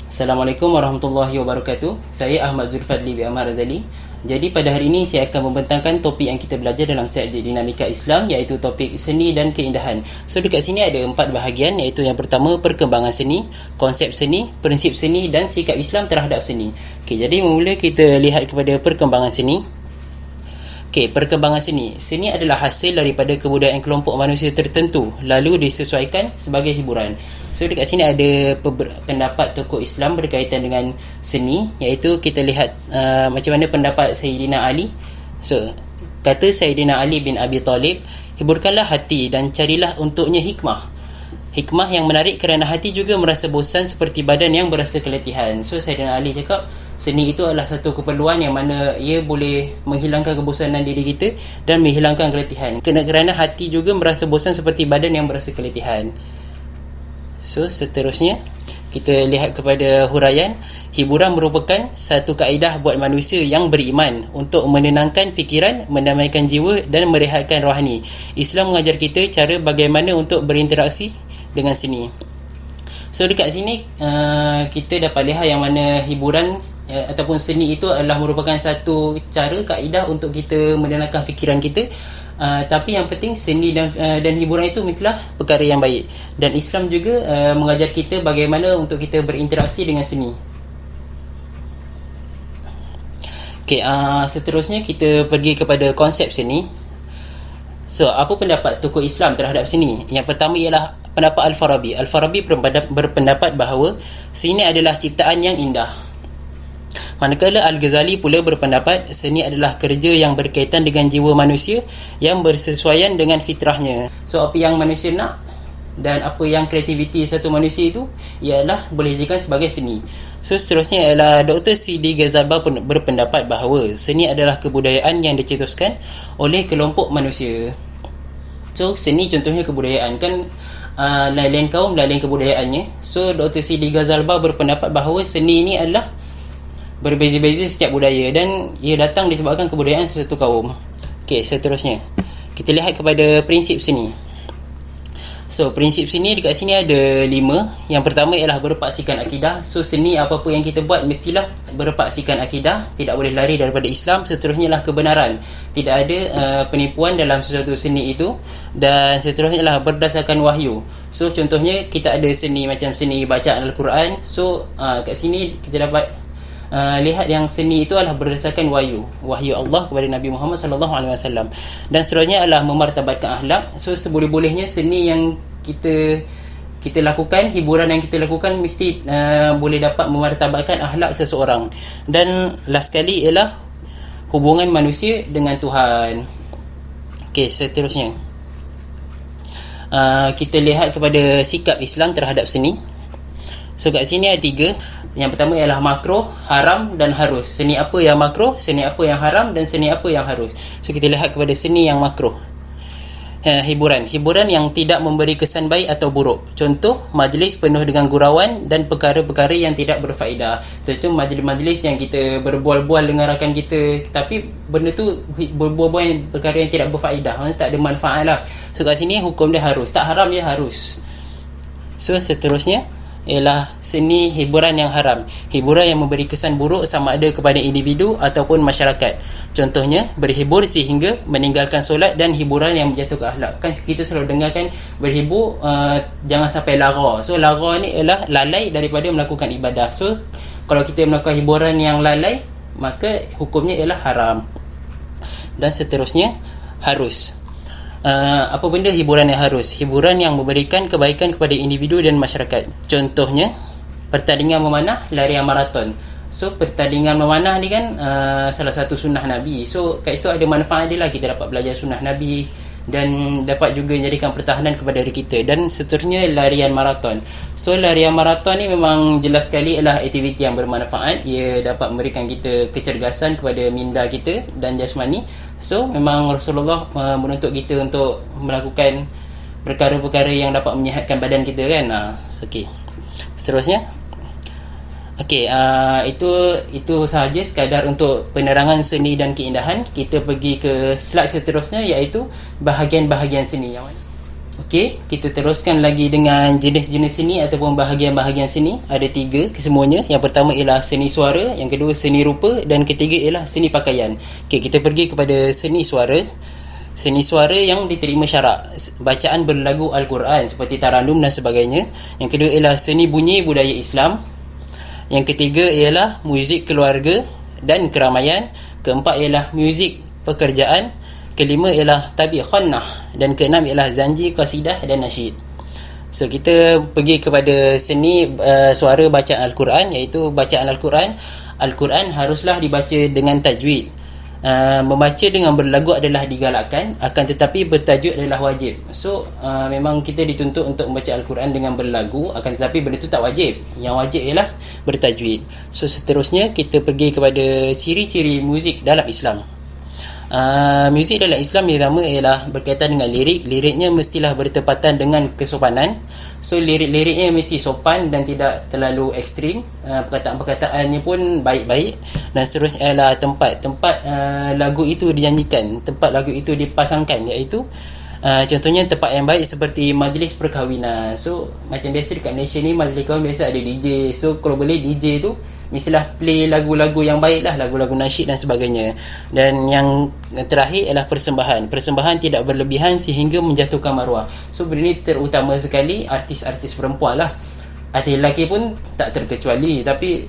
Assalamualaikum warahmatullahi wabarakatuh. Saya Ahmad Zulfadli bin Ahmad Razali. Jadi pada hari ini saya akan membentangkan topik yang kita belajar dalam subjek dinamika Islam, iaitu topik seni dan keindahan. So dekat sini ada 4 bahagian, iaitu yang pertama perkembangan seni, konsep seni, prinsip seni dan sikap Islam terhadap seni. Okey, jadi mula kita lihat kepada perkembangan seni. Okey, perkembangan seni. Seni adalah hasil daripada kebudayaan kelompok manusia tertentu lalu disesuaikan sebagai hiburan. So dekat sini ada pendapat tokoh Islam berkaitan dengan seni, iaitu kita lihat macam mana pendapat Sayyidina Ali. So kata Sayyidina Ali bin Abi Talib, hiburkanlah hati dan carilah untuknya hikmah. Hikmah yang menarik kerana hati juga merasa bosan seperti badan yang berasa keletihan. So Sayyidina Ali cakap seni itu adalah satu keperluan yang mana ia boleh menghilangkan kebosanan diri kita dan menghilangkan keletihan. Kerana hati juga merasa bosan seperti badan yang berasa keletihan. So seterusnya kita lihat kepada huraian. Hiburan merupakan satu kaedah buat manusia yang beriman untuk menenangkan fikiran, mendamaikan jiwa dan merehatkan rohani. Islam mengajar kita cara bagaimana untuk berinteraksi dengan seni. So dekat sini kita dapat lihat yang mana hiburan ataupun seni itu adalah merupakan satu cara, kaedah untuk kita menenangkan fikiran kita. Tapi yang penting seni dan hiburan itu mestilah perkara yang baik, dan Islam juga mengajar kita bagaimana untuk kita berinteraksi dengan seni. Okey, seterusnya kita pergi kepada konsep seni. So apa pendapat tokoh Islam terhadap seni? Yang pertama ialah pendapat Al-Farabi. Al-Farabi berpendapat bahawa seni adalah ciptaan yang indah. Manakala Al-Ghazali pula berpendapat seni adalah kerja yang berkaitan dengan jiwa manusia yang bersesuaian dengan fitrahnya. So apa yang manusia nak dan apa yang kreativiti satu manusia itu ialah boleh dijadikan sebagai seni. So seterusnya ialah Dr. Sidi Ghazalba pun berpendapat bahawa seni adalah kebudayaan yang dicetuskan oleh kelompok manusia. So seni contohnya kebudayaan kan, lain-lain kaum lain-lain kebudayaannya. So Dr. Sidi Ghazalba berpendapat bahawa seni ini adalah berbeza-beza setiap budaya dan ia datang disebabkan kebudayaan sesuatu kaum. Okey, seterusnya kita lihat kepada prinsip seni. So prinsip seni dekat sini ada 5. Yang pertama ialah berpaksikan akidah. So seni apa-apa yang kita buat mestilah berpaksikan akidah, tidak boleh lari daripada Islam. Seterusnya ialah kebenaran, tidak ada penipuan dalam sesuatu seni itu. Dan seterusnya ialah berdasarkan wahyu. So contohnya kita ada seni macam seni bacaan Al-Quran. So kat sini kita dapat lihat yang seni itu adalah berdasarkan wahyu Allah kepada Nabi Muhammad SAW. Dan seterusnya adalah memartabatkan akhlak. So seboleh-bolehnya seni yang kita lakukan, hiburan yang kita lakukan mesti boleh dapat memartabatkan akhlak seseorang. Dan last sekali ialah hubungan manusia dengan Tuhan. Okey, seterusnya kita lihat kepada sikap Islam terhadap seni. So kat sini ada 3. Yang pertama ialah makruh, haram dan harus. Seni apa yang makruh, seni apa yang haram dan seni apa yang harus. So kita lihat kepada seni yang makruh. Hiburan yang tidak memberi kesan baik atau buruk. Contoh, majlis penuh dengan gurauan dan perkara-perkara yang tidak berfaedah. Contoh majlis-majlis yang kita berbual-bual dengan rakan kita, tapi benda tu berbual-bual perkara yang tidak berfaedah, maksudnya tak ada manfaat lah. So kat sini hukum dia harus, tak haram dia harus. So seterusnya ialah seni hiburan yang haram. Hiburan yang memberi kesan buruk sama ada kepada individu ataupun masyarakat. Contohnya berhibur sehingga meninggalkan solat dan hiburan yang menjatuhkan akhlak. Kan kita selalu dengarkan berhibur jangan sampai lara. So lara ni ialah lalai daripada melakukan ibadah. So kalau kita melakukan hiburan yang lalai, maka hukumnya ialah haram. Dan seterusnya harus. Apa benda hiburan yang harus? Hiburan yang memberikan kebaikan kepada individu dan masyarakat. Contohnya pertandingan memanah, larian maraton. So pertandingan memanah ni kan salah satu sunnah Nabi. So kat situ ada manfaat dia lah, kita dapat belajar sunnah Nabi dan dapat juga menjadikan pertahanan kepada diri kita. Dan seterusnya larian maraton. So larian maraton ni memang jelas sekali adalah aktiviti yang bermanfaat. Ia dapat memberikan kita kecergasan kepada minda kita dan jasmani. So memang Rasulullah menuntut kita untuk melakukan perkara-perkara yang dapat menyihatkan badan kita kan. Okay. Seterusnya itu sahaja sekadar untuk penerangan seni dan keindahan. Kita pergi ke slide seterusnya, iaitu bahagian-bahagian seni. Yang mana? Okey, kita teruskan lagi dengan jenis-jenis seni ataupun bahagian-bahagian seni. Ada 3 kesemuanya. Yang pertama ialah seni suara, yang kedua seni rupa, dan ketiga ialah seni pakaian. Okey, kita pergi kepada seni suara. Seni suara yang diterima syarak, bacaan berlagu Al-Quran seperti taranum dan sebagainya. Yang kedua ialah seni bunyi budaya Islam. Yang ketiga ialah muzik keluarga dan keramaian. Keempat ialah muzik pekerjaan. Kelima ialah tabi khannah, dan keenam ialah zanji, qasidah dan nasyid. So kita pergi kepada seni suara bacaan Al-Quran, iaitu bacaan Al-Quran. Al-Quran haruslah dibaca dengan tajwid. Membaca dengan berlagu adalah digalakkan, akan tetapi bertajwid adalah wajib. So memang kita dituntut untuk membaca Al-Quran dengan berlagu, akan tetapi benda itu tak wajib. Yang wajib ialah bertajwid. So seterusnya kita pergi kepada ciri-ciri muzik dalam Islam. Muzik dalam Islam yang pertama ialah berkaitan dengan lirik. Liriknya mestilah bertepatan dengan kesopanan. So lirik-liriknya mesti sopan dan tidak terlalu ekstrim. Perkataan-perkataannya pun baik-baik. Dan seterusnya ialah tempat lagu itu dinyanyikan, tempat lagu itu dipasangkan, iaitu contohnya tempat yang baik seperti majlis perkahwinan. So macam biasa dekat Malaysia ni, majlis kahwin biasa ada DJ. So kalau boleh DJ tu mestilah play lagu-lagu yang baik lah, lagu-lagu nasyid dan sebagainya. Dan yang terakhir ialah persembahan. Persembahan tidak berlebihan sehingga menjatuhkan maruah. So benda ni terutama sekali artis-artis perempuan lah. Artis lelaki pun tak terkecuali, tapi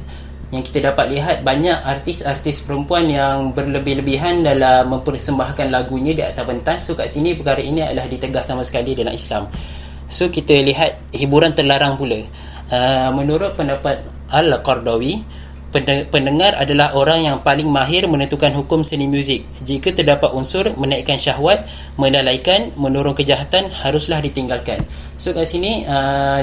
yang kita dapat lihat banyak artis-artis perempuan yang berlebih-lebihan dalam mempersembahkan lagunya di atas pentas. So kat sini perkara ini adalah ditegah sama sekali dalam Islam. So kita lihat hiburan terlarang pula. Menurut pendapat Al-Qardawi, pendengar adalah orang yang paling mahir menentukan hukum seni muzik. Jika terdapat unsur menaikkan syahwat, melalaikan, mendorong kejahatan, haruslah ditinggalkan. So kat sini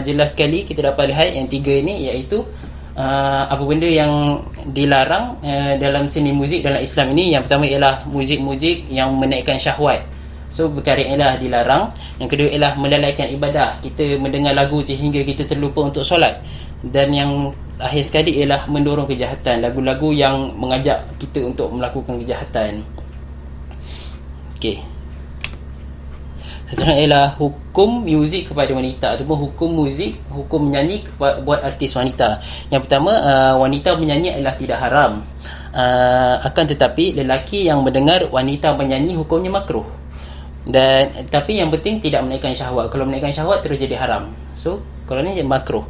jelas sekali kita dapat lihat yang 3 ini, iaitu apa benda yang dilarang dalam seni muzik dalam Islam ini. Yang pertama ialah muzik-muzik yang menaikkan syahwat. So perkara ialah dilarang. Yang kedua ialah melalaikan ibadah, kita mendengar lagu sehingga kita terlupa untuk solat. Dan yang akhir sekali ialah mendorong kejahatan, lagu-lagu yang mengajak kita untuk melakukan kejahatan. Okey. Seterusnya ialah hukum muzik kepada wanita, ataupun hukum muzik, hukum menyanyi buat artis wanita. Yang pertama, wanita menyanyi adalah tidak haram. Akan tetapi lelaki yang mendengar wanita menyanyi hukumnya makruh. Dan tapi yang penting tidak menaikkan syahwat. Kalau menaikkan syahwat terus jadi haram. So kalau ni makruh.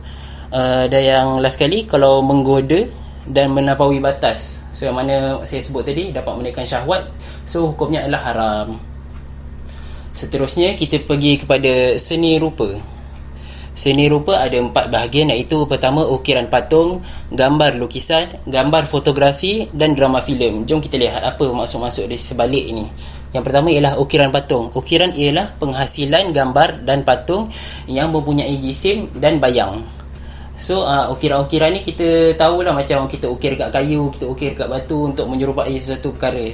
Dan yang last sekali, kalau menggoda dan melampaui batas, so yang mana saya sebut tadi dapat menaikkan syahwat, so hukumnya adalah haram. Seterusnya kita pergi kepada seni rupa. Seni rupa ada 4 bahagian, iaitu pertama ukiran patung, gambar lukisan, gambar fotografi dan drama filem. Jom kita lihat apa maksud-maksud di sebalik ini. Yang pertama ialah ukiran patung. Ukiran ialah penghasilan gambar dan patung yang mempunyai jisim dan bayang. So ukiran-ukiran ni kita tahulah, macam kita ukir kat kayu, kita ukir kat batu untuk menyerupai sesuatu perkara.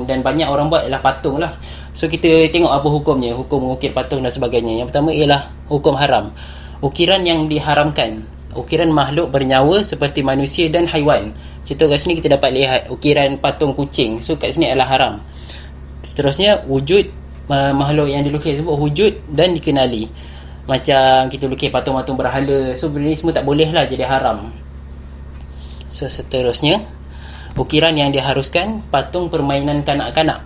Dan banyak orang buat ialah patung lah. So kita tengok apa hukumnya, hukum mengukir patung dan sebagainya. Yang pertama ialah hukum haram. Ukiran yang diharamkan, ukiran makhluk bernyawa seperti manusia dan haiwan. Contoh kat sini kita dapat lihat ukiran patung kucing. So kat sini adalah haram. Seterusnya wujud makhluk yang dilukis sebut wujud dan dikenali. Macam kita lukis patung-patung berhala. So benda ni semua tak boleh lah, jadi haram. So seterusnya, ukiran yang diharuskan, patung permainan kanak-kanak,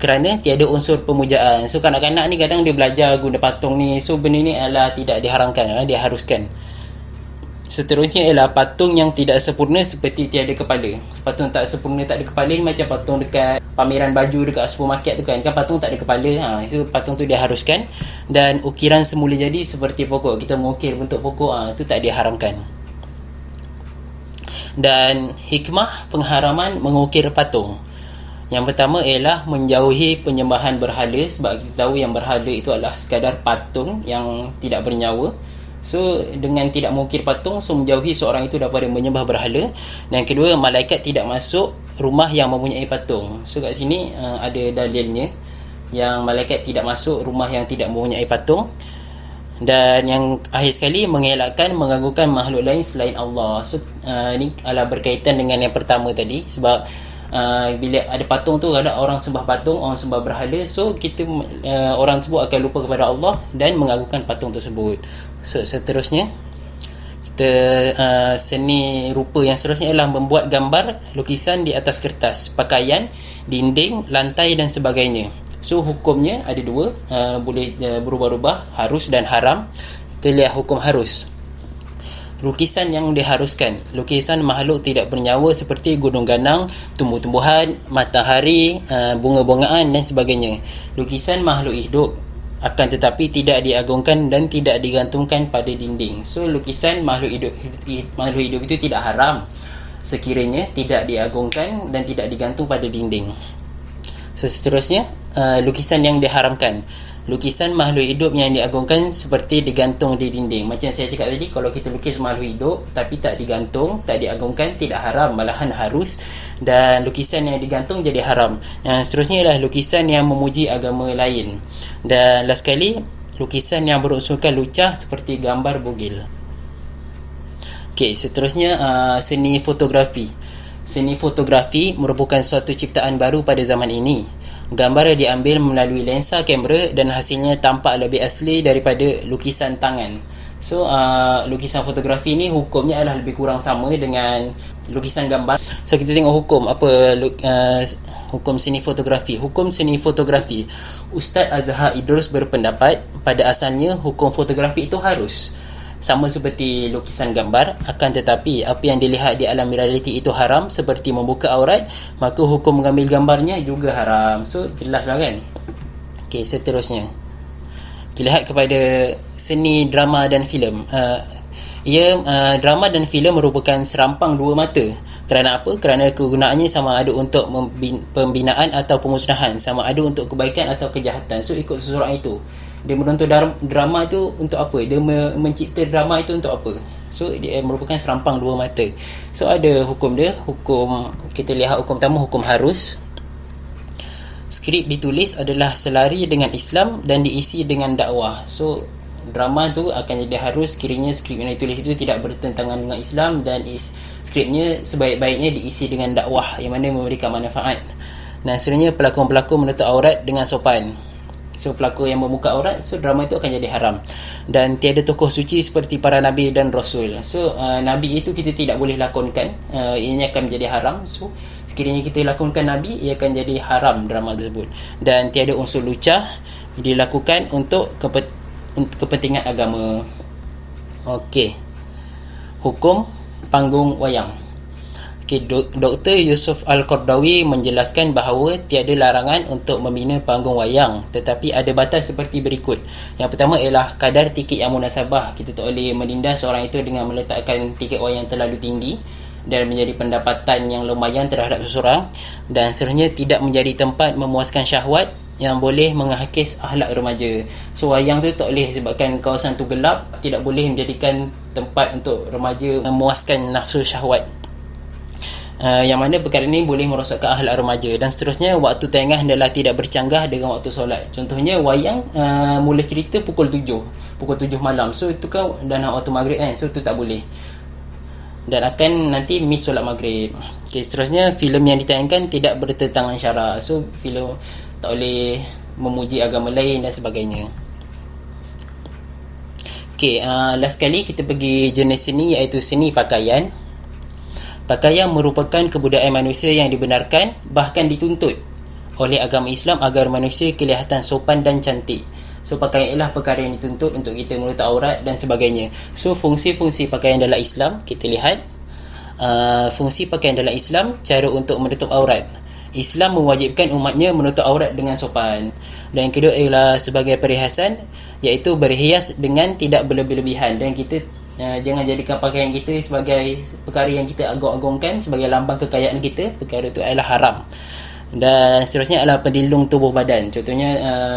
kerana tiada unsur pemujaan. So kanak-kanak ni kadang dia belajar guna patung ni. So benda ni adalah tidak diharamkan, diharuskan. Seterusnya ialah patung yang tidak sempurna seperti tiada kepala. Patung tak sempurna tak ada kepala ni macam patung dekat pameran baju dekat supermarket tu kan patung tak ada kepala. So patung tu diharuskan. Dan ukiran semula jadi seperti pokok, kita mengukir bentuk pokok, tu tak diharamkan. Dan hikmah pengharaman mengukir patung. Yang pertama ialah menjauhi penyembahan berhala, sebab kita tahu yang berhala itu adalah sekadar patung yang tidak bernyawa. So dengan tidak mengukir patung, so menjauhi seorang itu daripada menyembah berhala. Dan kedua, malaikat tidak masuk rumah yang mempunyai patung. So kat sini ada dalilnya, yang malaikat tidak masuk rumah yang tidak mempunyai patung. Dan yang akhir sekali, mengelakkan mengganggukan makhluk lain selain Allah. So ini adalah berkaitan dengan yang pertama tadi, sebab bila ada patung tu, ada orang sembah patung, orang sembah berhala, so kita orang tersebut akan lupa kepada Allah dan mengagungkan patung tersebut. So seterusnya kita seni rupa yang seterusnya adalah membuat gambar lukisan di atas kertas, pakaian, dinding, lantai dan sebagainya. So hukumnya ada dua, boleh berubah-ubah, harus dan haram. Kita lihat hukum harus. Lukisan yang diharuskan, lukisan makhluk tidak bernyawa seperti gunung ganang, tumbuh-tumbuhan, matahari, bunga-bungaan dan sebagainya. Lukisan makhluk hidup akan tetapi tidak diagungkan dan tidak digantungkan pada dinding. So lukisan makhluk hidup itu tidak haram sekiranya tidak diagungkan dan tidak digantung pada dinding. So seterusnya, lukisan yang diharamkan, lukisan makhluk hidup yang diagungkan seperti digantung di dinding. Macam saya cakap tadi, kalau kita lukis makhluk hidup tapi tak digantung, tak diagungkan, tidak haram, malahan harus. Dan lukisan yang digantung jadi haram. Yang seterusnya ialah lukisan yang memuji agama lain. Dan last sekali, lukisan yang berunsurkan lucah seperti gambar bugil. Okey, seterusnya seni fotografi. Seni fotografi merupakan suatu ciptaan baru pada zaman ini. Gambar diambil melalui lensa kamera dan hasilnya tampak lebih asli daripada lukisan tangan. So lukisan fotografi ni hukumnya adalah lebih kurang sama dengan lukisan gambar. So kita tengok hukum apa hukum seni fotografi. Hukum seni fotografi, Ustaz Azhar Idrus berpendapat pada asalnya hukum fotografi itu harus sama seperti lukisan gambar, akan tetapi apa yang dilihat di alam realiti itu haram seperti membuka aurat, maka hukum mengambil gambarnya juga haram. So jelaslah kan. Okey, seterusnya kita lihat kepada seni drama dan filem. Drama dan filem merupakan serampang dua mata. Kerana apa? Kerana kegunaannya sama ada untuk pembinaan atau pemusnahan, sama ada untuk kebaikan atau kejahatan. So ikut seseorang itu, dia menonton drama itu untuk apa, dia mencipta drama itu untuk apa. So dia merupakan serampang dua mata. So ada hukum dia. Hukum, kita lihat hukum pertama, hukum harus. Skrip ditulis adalah selari dengan Islam dan diisi dengan dakwah. So drama tu akan jadi harus sekiranya skrip yang ditulis itu tidak bertentangan dengan Islam dan skripnya sebaik-baiknya diisi dengan dakwah yang mana memberikan manfaat. Dan seterusnya pelakon-pelakon menutup aurat dengan sopan. So pelakon yang membuka aurat, so drama itu akan jadi haram. Dan tiada tokoh suci seperti para nabi dan rasul. So nabi itu kita tidak boleh lakonkan, ini akan menjadi haram. So sekiranya kita lakonkan nabi, ia akan jadi haram drama tersebut. Dan tiada unsur lucah dilakukan untuk kepentingan agama. Okey, hukum panggung wayang. Okay, Dr. Yusuf Al-Qardawi menjelaskan bahawa tiada larangan untuk membina panggung wayang, tetapi ada batas seperti berikut. Yang pertama ialah kadar tiket yang munasabah. Kita tak boleh menindas orang itu dengan meletakkan tiket wayang terlalu tinggi dan menjadi pendapatan yang lumayan terhadap seseorang. Dan seterusnya tidak menjadi tempat memuaskan syahwat yang boleh menghakis akhlak remaja. So wayang tu tak boleh sebabkan kawasan tu gelap, tidak boleh menjadikan tempat untuk remaja memuaskan nafsu syahwat. Yang mana perkara ini boleh merosakkan akhlak remaja. Dan seterusnya, waktu tayangan hendaklah tidak bercanggah dengan waktu solat. Contohnya wayang mula cerita pukul 7 malam. So itu kan dah nak waktu maghrib kan. So itu tak boleh, dan akan nanti miss solat maghrib. Okay, seterusnya filem yang ditayangkan tidak bertentangan syarak. So filem tak boleh memuji agama lain dan sebagainya. Okay, last sekali kita pergi jenis seni, iaitu seni pakaian. Pakaian merupakan kebudayaan manusia yang dibenarkan, bahkan dituntut oleh agama Islam agar manusia kelihatan sopan dan cantik. So pakaian ialah perkara yang dituntut untuk kita menutup aurat dan sebagainya. So fungsi-fungsi pakaian dalam Islam, kita lihat fungsi pakaian dalam Islam, cara untuk menutup aurat. Islam mewajibkan umatnya menutup aurat dengan sopan. Dan yang kedua ialah sebagai perhiasan, iaitu berhias dengan tidak berlebih-lebihan. Dan kita jangan jadikan pakaian kita sebagai perkara yang kita agung-agungkan sebagai lambang kekayaan kita. Perkara itu adalah haram. Dan seterusnya adalah pendilung tubuh badan. Contohnya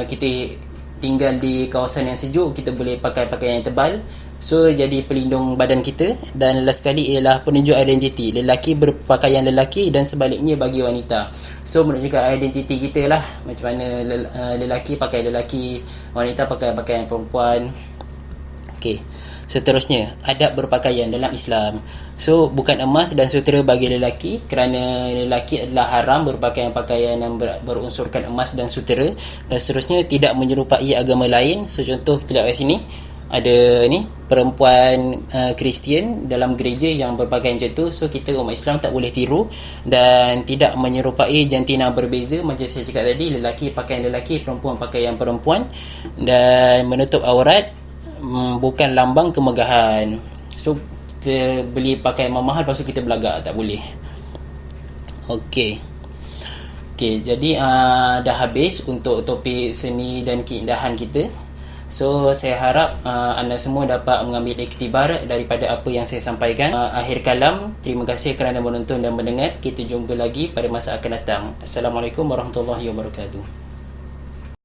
kita tinggal di kawasan yang sejuk, kita boleh pakai pakaian yang tebal, so jadi pelindung badan kita. Dan last sekali ialah penunjuk identiti. Lelaki berpakaian lelaki dan sebaliknya bagi wanita. So menunjukkan identiti kita lah, macam mana lelaki pakai lelaki, wanita pakai pakaian perempuan. Okey, seterusnya adab berpakaian dalam Islam. So bukan emas dan sutera bagi lelaki, kerana lelaki adalah haram berpakaian-pakaian yang berunsurkan emas dan sutera, dan seterusnya tidak menyerupai agama lain. So contoh kita lihat kat sini ada ni perempuan Kristian dalam gereja yang berpakaian macam tu. So kita umat Islam tak boleh tiru dan tidak menyerupai jantina berbeza. Macam saya cakap tadi, lelaki pakaian lelaki, perempuan pakaian perempuan, dan menutup aurat bukan lambang kemegahan. So kita beli pakaian mahal lepas tu kita belagak, tak boleh. Okey, jadi dah habis untuk topik seni dan keindahan kita. So saya harap anda semua dapat mengambil iktibar daripada apa yang saya sampaikan. Akhir kalam, terima kasih kerana menonton dan mendengar. Kita jumpa lagi pada masa akan datang. Assalamualaikum warahmatullahi wabarakatuh.